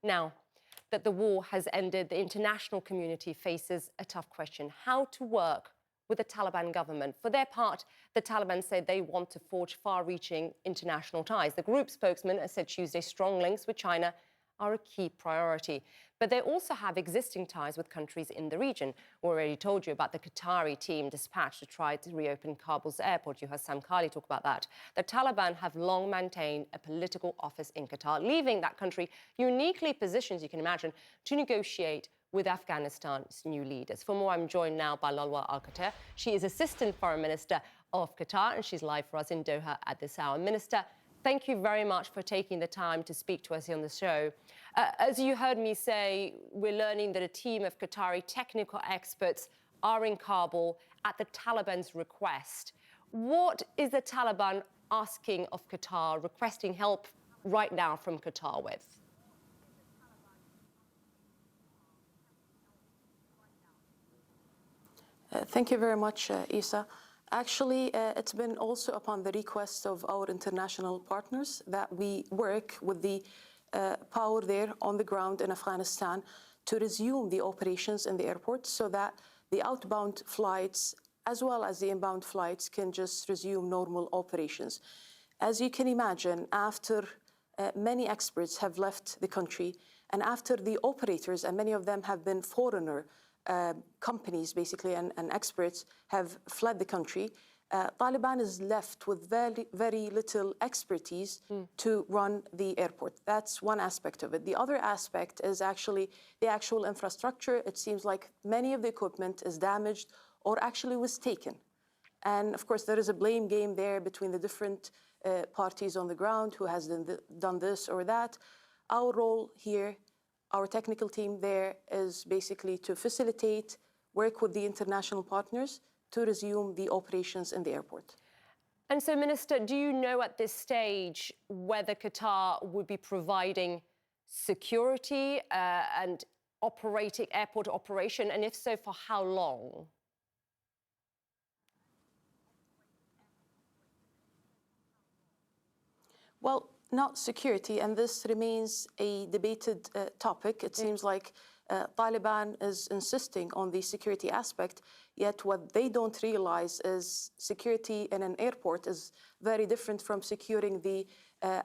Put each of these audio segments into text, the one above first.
Now that the war has ended, the international community faces a tough question: how to work with the Taliban government. For their part, the Taliban say they want to forge far-reaching international ties. The group spokesman has said Tuesday strong links with China are a key priority. But they also have existing ties with countries in the region. We already told you about the Qatari team dispatched to try to reopen Kabul's airport. You heard Sam Kali talk about that. The Taliban have long maintained a political office in Qatar, leaving that country uniquely positioned, as you can imagine, to negotiate with Afghanistan's new leaders. For more, I'm joined now by Lalwa Al-Khater. She is Assistant Foreign Minister of Qatar, and she's live for us in Doha at this hour. Minister, thank you very much for taking the time to speak to us here on the show. As you heard me say, we're learning that a team of Qatari technical experts are in Kabul at the Taliban's request. What is the Taliban asking of Qatar, requesting help right now from Qatar with? Thank you very much, Isa. Actually, it's been also upon the request of our international partners that we work with the power there on the ground in Afghanistan to resume the operations in the airport so that the outbound flights as well as the inbound flights can just resume normal operations. As you can imagine, after many experts have left the country and after the operators, and many of them have been foreigner companies basically and experts have fled the country, Taliban is left with very little expertise to run the airport. That's one aspect of it. The other aspect is actually the actual infrastructure. It seems like many of the equipment is damaged or actually was taken. And of course, there is a blame game there between the different parties on the ground who has done this or that. Our role here, our technical team there, is basically to facilitate, work with the international partners to resume the operations in the airport. And so, Minister, do you know at this stage whether Qatar would be providing security and operating airport operation, and if so, for how long? Well, not security, and this remains a debated topic. It seems like Taliban is insisting on the security aspect, yet what they don't realize is security in an airport is very different from securing the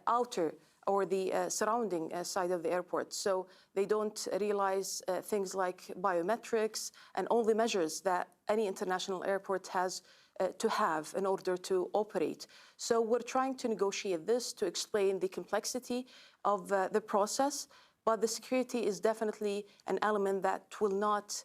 outer or the surrounding side of the airport. So they don't realize things like biometrics and all the measures that any international airport has to have in order to operate. So we're trying to negotiate this to explain the complexity of the process, but the security is definitely an element that will not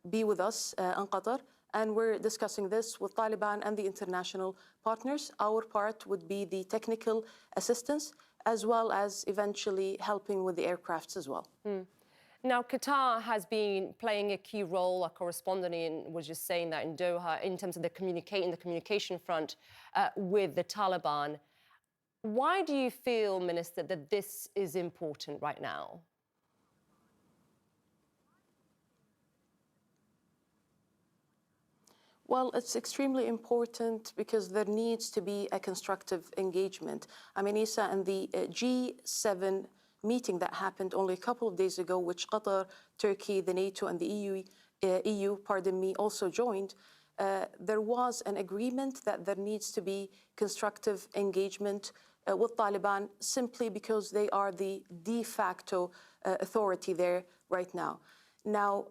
be with us in Qatar. And we're discussing this with Taliban and the international partners. Our part would be the technical assistance, as well as eventually helping with the aircrafts as well. Now, Qatar has been playing a key role. Our correspondent was just saying that in Doha, in terms of the communication front with the Taliban. Why do you feel, Minister, that this is important right now? Well, it's extremely important because there needs to be a constructive engagement. I mean, Isa, in the G7 meeting that happened only a couple of days ago, which Qatar, Turkey, the NATO, and the EU, also joined, there was an agreement that there needs to be constructive engagement with Taliban simply because they are the de facto authority there right now. Now,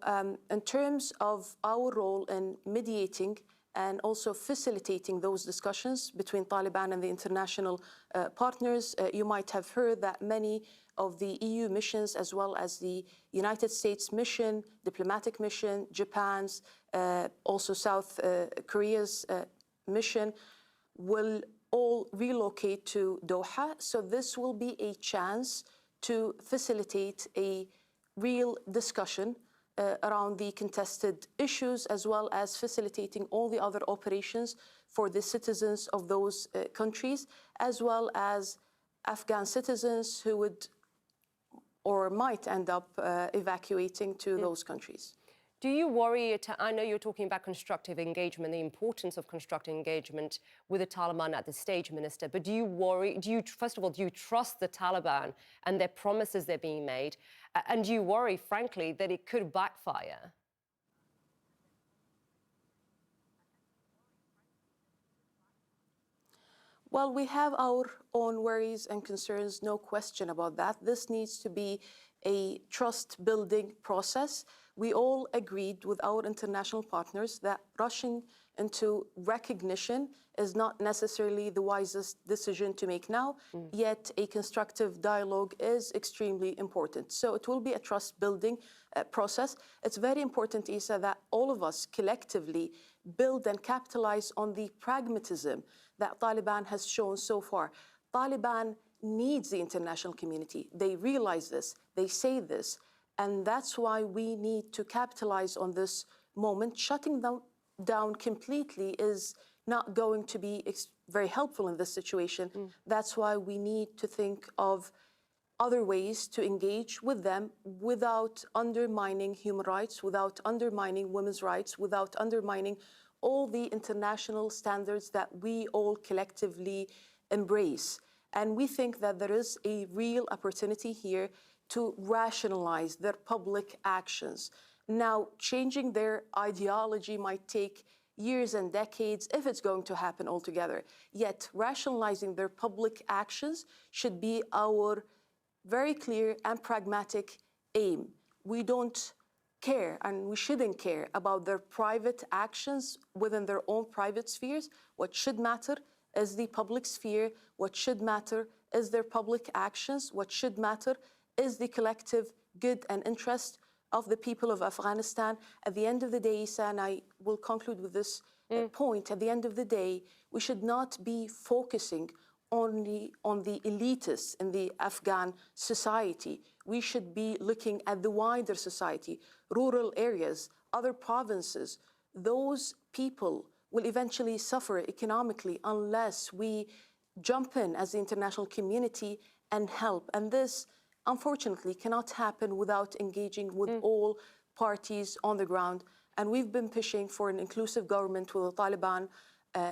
in terms of our role in mediating and also facilitating those discussions between Taliban and the international partners, you might have heard that many of the EU missions, as well as the United States mission, diplomatic mission, Japan's, also South Korea's mission, will all relocate to Doha. So this will be a chance to facilitate a real discussion around the contested issues, as well as facilitating all the other operations for the citizens of those countries, as well as Afghan citizens who would or might end up evacuating to those countries. Do you worry, I know you're talking about constructive engagement, the importance of constructive engagement with the Taliban at this stage, Minister, but do you worry, first of all, do you trust the Taliban and their promises they're being made? And do you worry, frankly, that it could backfire? Well, we have our own worries and concerns, no question about that. This needs to be a trust-building process. We all agreed with our international partners that rushing into recognition is not necessarily the wisest decision to make now, yet a constructive dialogue is extremely important. So it will be a trust-building process. It's very important, Isa, that all of us collectively build and capitalize on the pragmatism that Taliban has shown so far. Taliban needs the international community. They realize this, they say this, and that's why we need to capitalize on this moment. Shutting them down completely is not going to be very helpful in this situation. That's why we need to think of other ways to engage with them without undermining human rights, without undermining women's rights, without undermining all the international standards that we all collectively embrace. And we think that there is a real opportunity here to rationalize their public actions. Now, changing their ideology might take years and decades if it's going to happen altogether. Yet, rationalizing their public actions should be our very clear and pragmatic aim. We don't care, and we shouldn't care about their private actions within their own private spheres. What should matter is the public sphere. What should matter is their public actions. What should matter is the collective good and interest of the people of Afghanistan. At the end of the day, Isa, and I will conclude with this point, at the end of the day, we should not be focusing only on the elitists in the Afghan society. We should be looking at the wider society, rural areas, other provinces. Those people will eventually suffer economically unless we jump in as the international community and help. And this, unfortunately, cannot happen without engaging with all parties on the ground. And we've been pushing for an inclusive government with the Taliban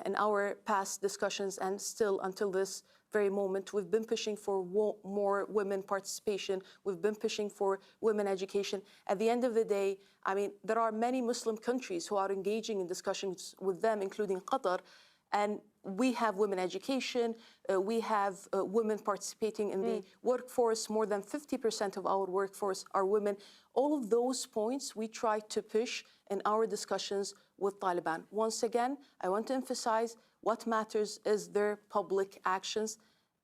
in our past discussions, and still until this very moment, we've been pushing for more women participation. We've been pushing for women education. At the end of the day, I mean, there are many Muslim countries who are engaging in discussions with them, including Qatar, and we have women education, we have women participating in the workforce. More than 50% of our workforce are women. All of those points we try to push in our discussions with Taliban. Once again, I want to emphasize what matters is their public actions,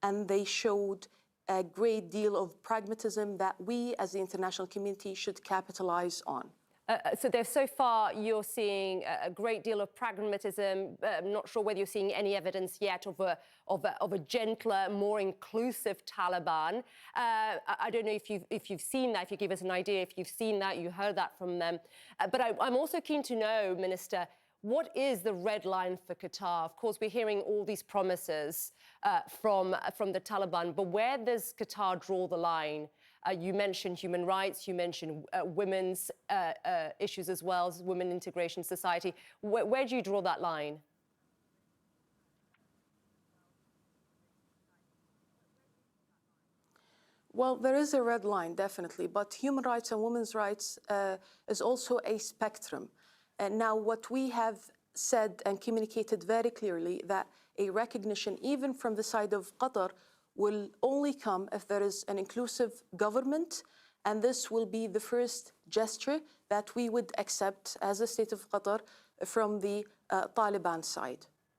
and they showed a great deal of pragmatism that we as the international community should capitalize on. So far, you're seeing a great deal of pragmatism. I'm not sure whether you're seeing any evidence yet of a gentler, more inclusive Taliban. I don't know if you've seen that, if you give us an idea, if you've seen that, you heard that from them. But I'm also keen to know, Minister, what is the red line for Qatar? Of course, we're hearing all these promises from the Taliban, but where does Qatar draw the line? You mentioned human rights, you mentioned women's issues as well, as women integration society. Where do you draw that line? Well, there is a red line, definitely, but human rights and women's rights is also a spectrum. And now what we have said and communicated very clearly that a recognition, even from the side of Qatar, will only come if there is an inclusive government, and this will be the first gesture that we would accept as a state of Qatar from the Taliban side.